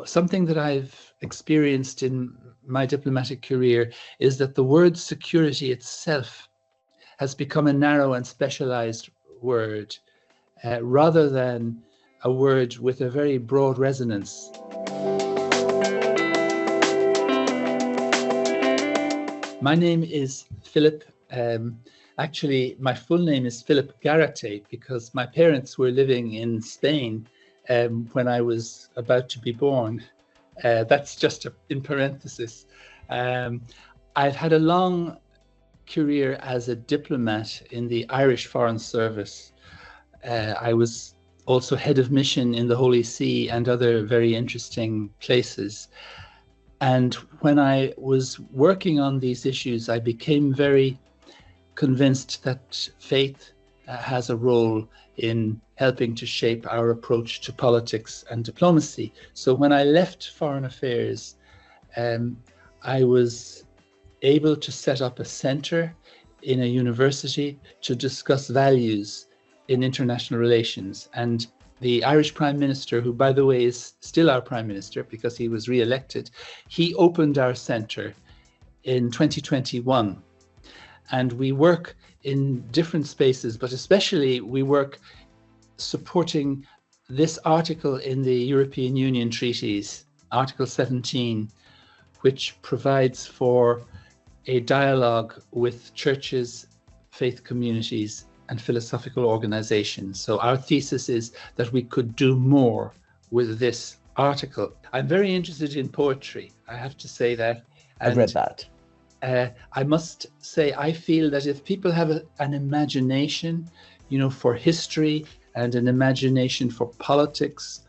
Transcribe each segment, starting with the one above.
something that I've experienced in my diplomatic career is that the word security itself has become a narrow and specialized word rather than a word with a very broad resonance. My name is Philip. Actually, my full name is Philip Garate because my parents were living in Spain when I was about to be born. That's just in parenthesis. I've had a long career as a diplomat in the Irish Foreign Service. I was also head of mission in the Holy See and other very interesting places. And when I was working on these issues, I became very convinced that faith has a role in helping to shape our approach to politics and diplomacy. So when I left Foreign Affairs, I was able to set up a center in a university to discuss values in international relations. And the Irish Prime Minister, who by the way is still our Prime Minister because he was re-elected, he opened our center in 2021. And we work in different spaces, but especially we work supporting this article in the European Union treaties, Article 17, which provides for a dialogue with churches, faith communities, and philosophical organizations. So our thesis is that we could do more with this article. I'm very interested in poetry, I have to say that. I've read that. I must say, I feel that if people have an imagination, for history and an imagination for politics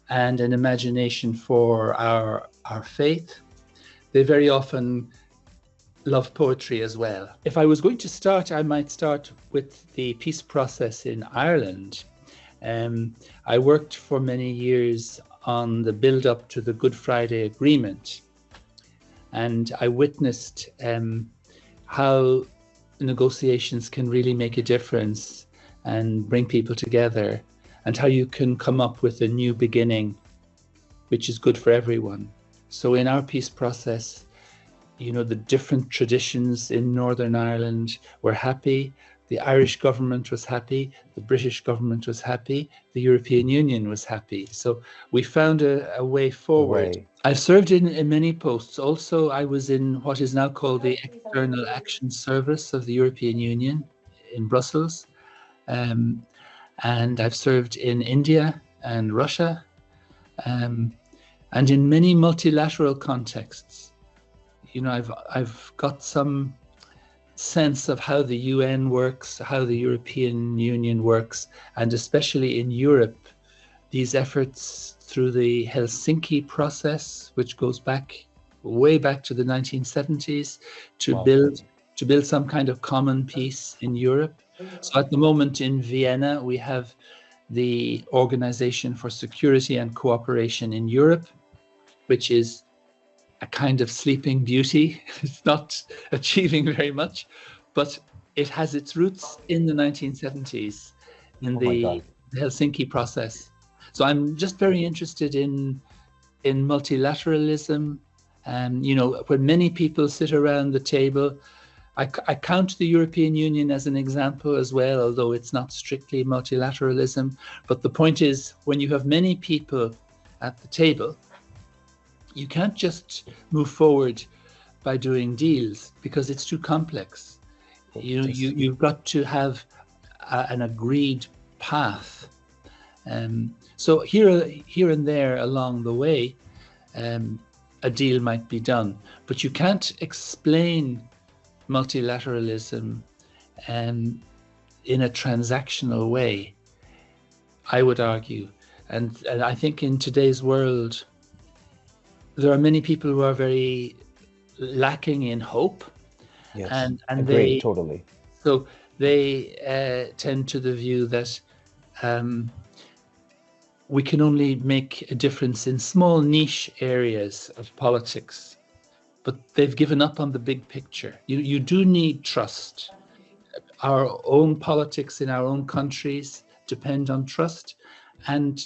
and an imagination for our faith, they very often love poetry as well. If I was going to start, I might start with the peace process in Ireland. I worked for many years on the build-up to the Good Friday Agreement, and I witnessed how negotiations can really make a difference and bring people together, and how you can come up with a new beginning, which is good for everyone. So in our peace process, the different traditions in Northern Ireland were happy. The Irish government was happy. The British government was happy. The European Union was happy. So we found a way forward. I've served in many posts. Also, I was in what is now called the External Action Service of the European Union in Brussels. And I've served in India and Russia, and in many multilateral contexts. I've got some sense of how the UN works, how the European Union works, and especially in Europe, these efforts through the Helsinki process, which goes way back to the 1970s, to build some kind of common peace in Europe. So at the moment in Vienna, we have the Organization for Security and Cooperation in Europe, which is a kind of sleeping beauty. It's not achieving very much, but it has its roots in the 1970s in the Helsinki process. So I'm just very interested in multilateralism. And, when many people sit around the table, I count the European Union as an example as well, although it's not strictly multilateralism. But the point is, when you have many people at the table, you can't just move forward by doing deals because it's too complex. You've got to have an agreed path. So here and there along the way, a deal might be done, but you can't explain multilateralism in a transactional way, I would argue. And I think in today's world, there are many people who are very lacking in hope. Yes, and agree, totally. So they tend to the view that we can only make a difference in small niche areas of politics, but they've given up on the big picture. You do need trust. Our own politics in our own countries depend on trust, and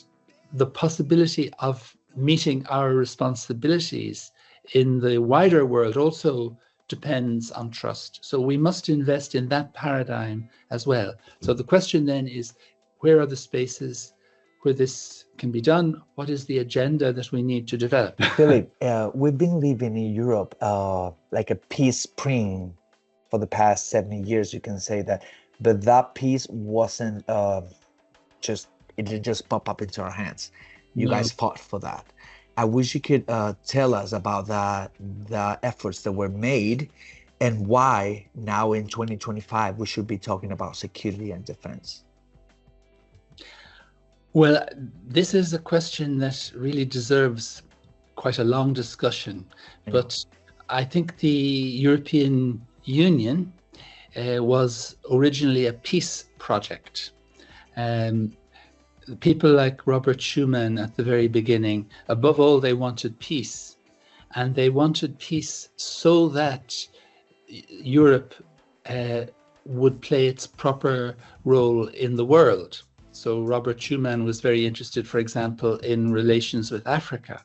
the possibility of meeting our responsibilities in the wider world also depends on trust. So we must invest in that paradigm as well. So the question then is, where are the spaces where this can be done? What is the agenda that we need to develop? Philip, we've been living in Europe like a peace spring for the past 70 years, you can say that. But that peace wasn't it didn't just pop up into our hands. You No. guys fought for that. I wish you could tell us about the efforts that were made and why now in 2025 we should be talking about security and defense. Well, this is a question that really deserves quite a long discussion, but I think the European Union was originally a peace project. People like Robert Schuman at the very beginning, above all, they wanted peace. And they wanted peace so that Europe would play its proper role in the world. So Robert Schuman was very interested, for example, in relations with Africa.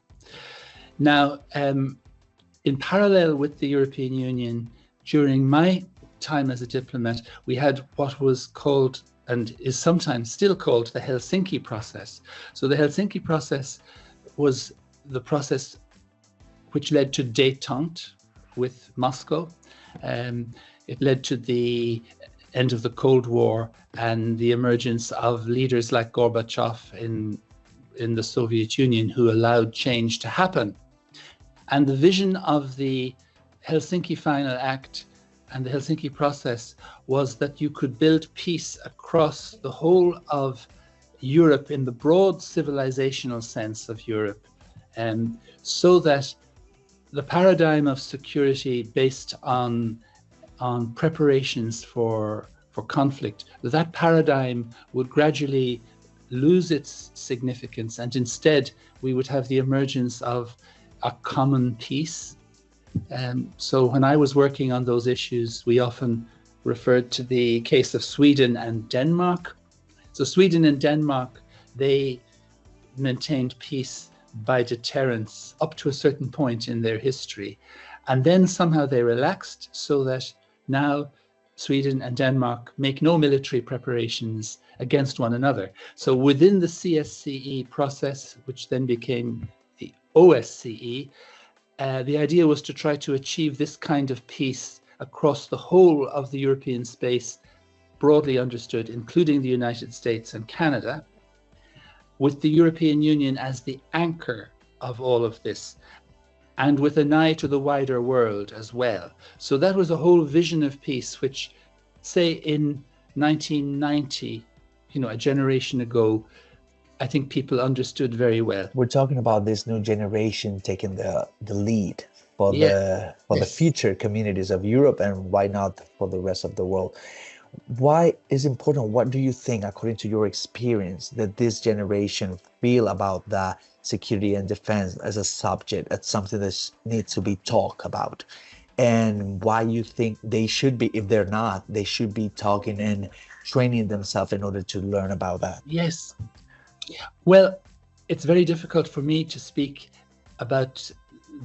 Now, in parallel with the European Union, during my time as a diplomat, we had what was called, and is sometimes still called, the Helsinki process. So the Helsinki process was the process which led to détente with Moscow. It led to the end of the Cold War and the emergence of leaders like Gorbachev in the Soviet Union, who allowed change to happen. And the vision of the Helsinki Final Act and the Helsinki process was that you could build peace across the whole of Europe in the broad civilizational sense of Europe, so that the paradigm of security based on preparations for conflict, that paradigm would gradually lose its significance, and instead we would have the emergence of a common peace. So when I was working on those issues, we often referred to the case of Sweden and Denmark. So Sweden and Denmark, they maintained peace by deterrence up to a certain point in their history. And then somehow they relaxed so that now Sweden and Denmark make no military preparations against one another. So within the CSCE process, which then became the OSCE, the idea was to try to achieve this kind of peace across the whole of the European space, broadly understood, including the United States and Canada, with the European Union as the anchor of all of this, and with an eye to the wider world as well. So that was a whole vision of peace, which, say, in 1990, a generation ago, I think people understood very well. We're talking about this new generation taking the lead for the future communities of Europe, and why not for the rest of the world. Why is important? What do you think, according to your experience, that this generation feel about the security and defense as a subject, as something that needs to be talked about? And why you think they should be, if they're not, they should be talking and training themselves in order to learn about that? Yes. Well, it's very difficult for me to speak about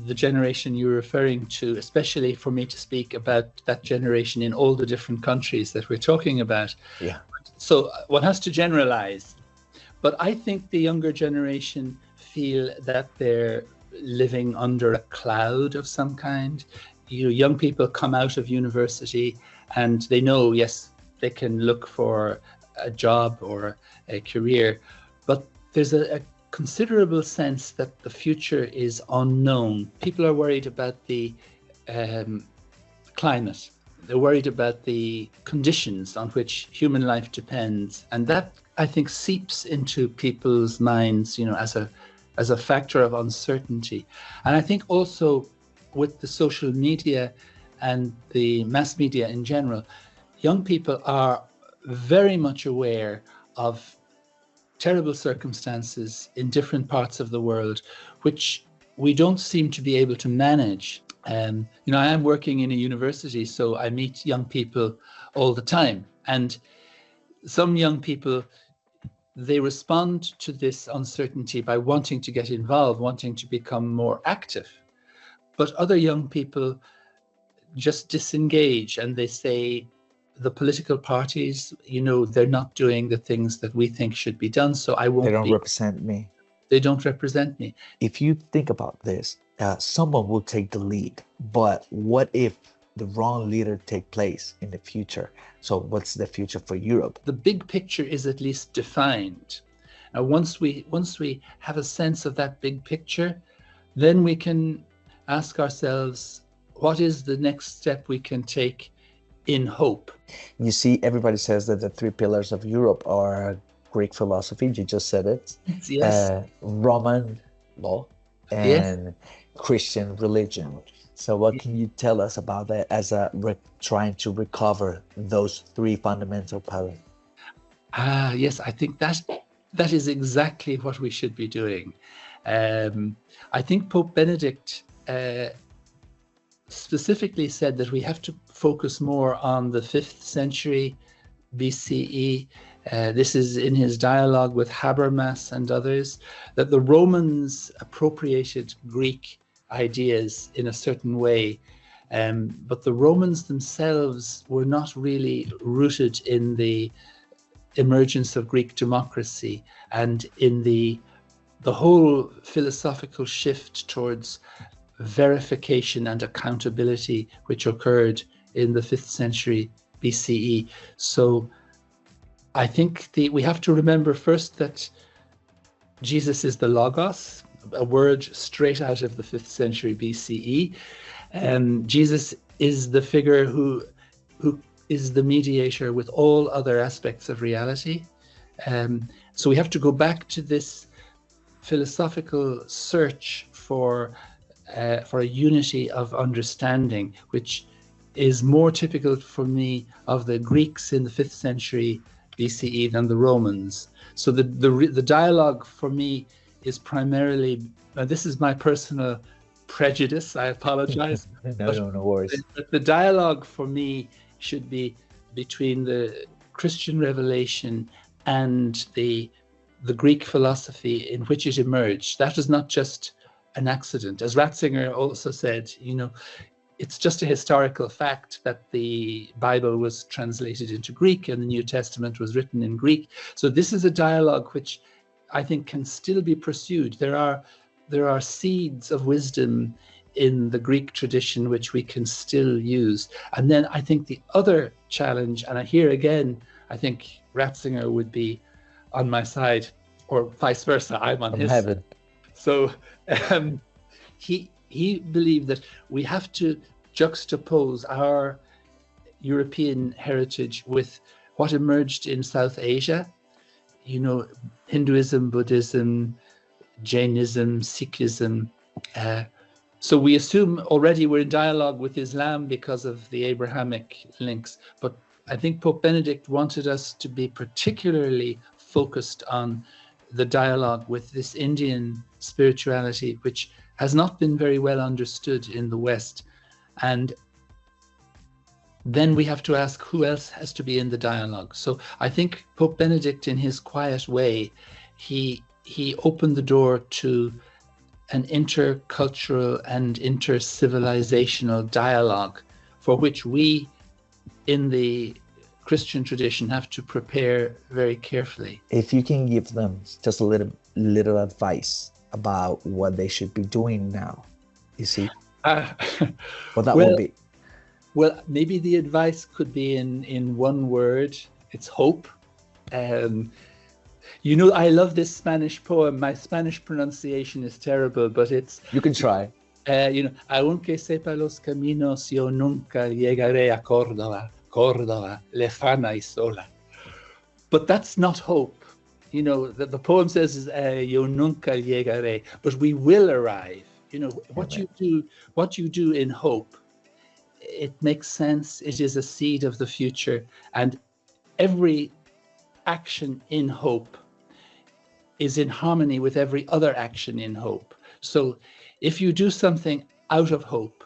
the generation you're referring to, especially for me to speak about that generation in all the different countries that we're talking about. Yeah. So one has to generalize. But I think the younger generation feel that they're living under a cloud of some kind. Young people come out of university and they know, yes, they can look for a job or a career, but there's a considerable sense that the future is unknown. People are worried about the climate. They're worried about the conditions on which human life depends. And that, I think, seeps into people's minds, as a factor of uncertainty. And I think also with the social media and the mass media in general, young people are very much aware of terrible circumstances in different parts of the world, which we don't seem to be able to manage. I am working in a university, so I meet young people all the time. And some young people, they respond to this uncertainty by wanting to get involved, wanting to become more active. But other young people just disengage, and they say the political parties, they're not doing the things that we think should be done, so I won't be. They don't represent me. They don't represent me. If you think about this, someone will take the lead, but what if the wrong leader take place in the future? So what's the future for Europe? The big picture is at least defined. Now, once we have a sense of that big picture, then we can ask ourselves, what is the next step we can take in hope? You see, everybody says that the three pillars of Europe are Greek philosophy, you just said it, yes. Roman law, and yes, Christian religion. So what can you tell us about that as trying to recover those three fundamental pillars? Yes, I think that is exactly what we should be doing. I think Pope Benedict specifically said that we have to focus more on the 5th century BCE. This is in his dialogue with Habermas and others, that the Romans appropriated Greek ideas in a certain way, but the Romans themselves were not really rooted in the emergence of Greek democracy and in the whole philosophical shift towards verification and accountability which occurred in the 5th century BCE. So I think we have to remember first that Jesus is the Logos, a word straight out of the 5th century BCE. Jesus is the figure who is the mediator with all other aspects of reality. So we have to go back to this philosophical search for a unity of understanding, which is more typical for me of the Greeks in the 5th century BCE than the Romans. So the dialogue for me is primarily, this is my personal prejudice, I apologize. No worries. But the dialogue for me should be between the Christian revelation and the Greek philosophy in which it emerged. That is not just an accident. As Ratzinger also said, it's just a historical fact that the Bible was translated into Greek and the New Testament was written in Greek. So this is a dialogue which I think can still be pursued. There are seeds of wisdom in the Greek tradition which we can still use. And then I think the other challenge, and here again, I think Ratzinger would be on my side, or vice versa, I'm on his side. So he believed that we have to juxtapose our European heritage with what emerged in South Asia, Hinduism, Buddhism, Jainism, Sikhism. So we assume already we're in dialogue with Islam because of the Abrahamic links. But I think Pope Benedict wanted us to be particularly focused on the dialogue with this Indian spirituality, which has not been very well understood in the West. And then we have to ask who else has to be in the dialogue. So I think Pope Benedict, in his quiet way, he opened the door to an intercultural and intercivilizational dialogue for which we in the Christian tradition have to prepare very carefully. If you can give them just a little advice about what they should be doing now, you see, what that would be. Well, maybe the advice could be in one word. It's hope. I love this Spanish poem. My Spanish pronunciation is terrible, but it's... You can try. Aunque sepa los caminos, yo nunca llegaré a Córdoba, Córdoba, lejana y sola. But that's not hope. The poem says, yo nunca llegaré, but we will arrive. What you do in hope, it makes sense. It is a seed of the future, and every action in hope is in harmony with every other action in hope. So if you do something out of hope,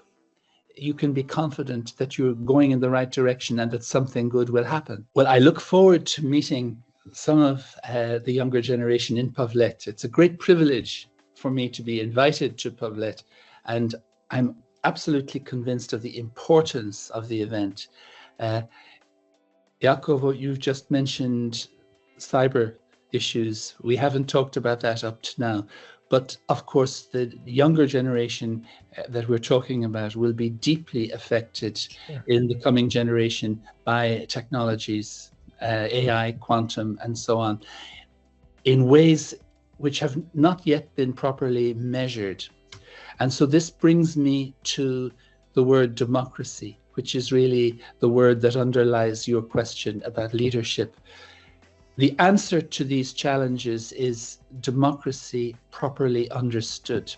you can be confident that you're going in the right direction and that something good will happen. Well, I look forward to meeting some of the younger generation in Poblet. It's a great privilege for me to be invited to Poblet, and I'm absolutely convinced of the importance of the event. Jacopo, you've just mentioned cyber issues. We haven't talked about that up to now, but of course the younger generation that we're talking about will be deeply affected in the coming generation by technologies, AI, quantum, and so on, in ways which have not yet been properly measured. And so this brings me to the word democracy, which is really the word that underlies your question about leadership. The answer to these challenges is democracy properly understood.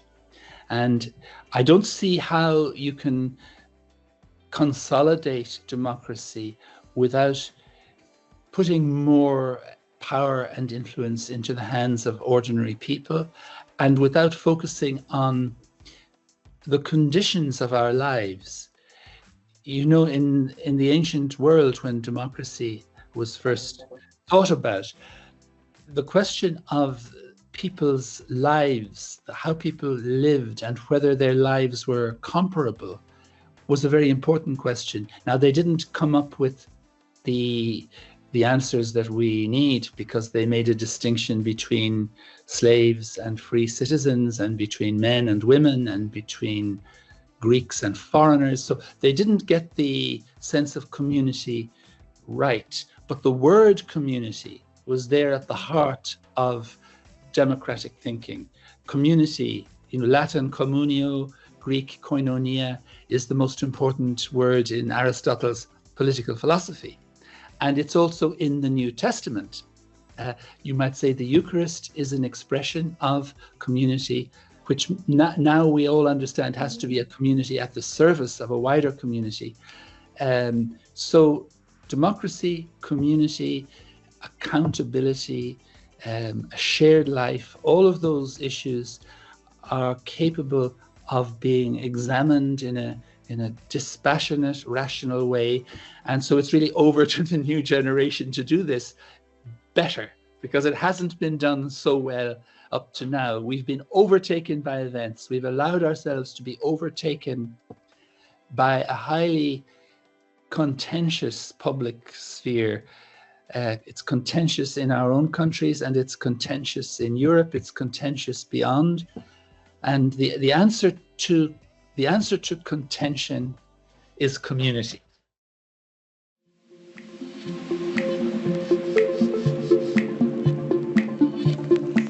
And I don't see how you can consolidate democracy without putting more power and influence into the hands of ordinary people, and without focusing on the conditions of our lives. You know, in the ancient world, when democracy was first thought about, the question of people's lives, how people lived and whether their lives were comparable, was a very important question. Now, they didn't come up with the answers that we need, because they made a distinction between slaves and free citizens, and between men and women, and between Greeks and foreigners. So they didn't get the sense of community right. But the word community was there at the heart of democratic thinking. Community, Latin communio, Greek koinonia, is the most important word in Aristotle's political philosophy. And it's also in the New Testament. You might say the Eucharist is an expression of community, which now we all understand has to be a community at the service of a wider community. So democracy, community, accountability, a shared life, all of those issues are capable of being examined in a dispassionate, rational way. And so it's really over to the new generation to do this better, because it hasn't been done so well up to now. We've been overtaken by events. We've allowed ourselves to be overtaken by a highly contentious public sphere. It's contentious in our own countries, and it's contentious in Europe. It's contentious beyond. And the answer to contention is community.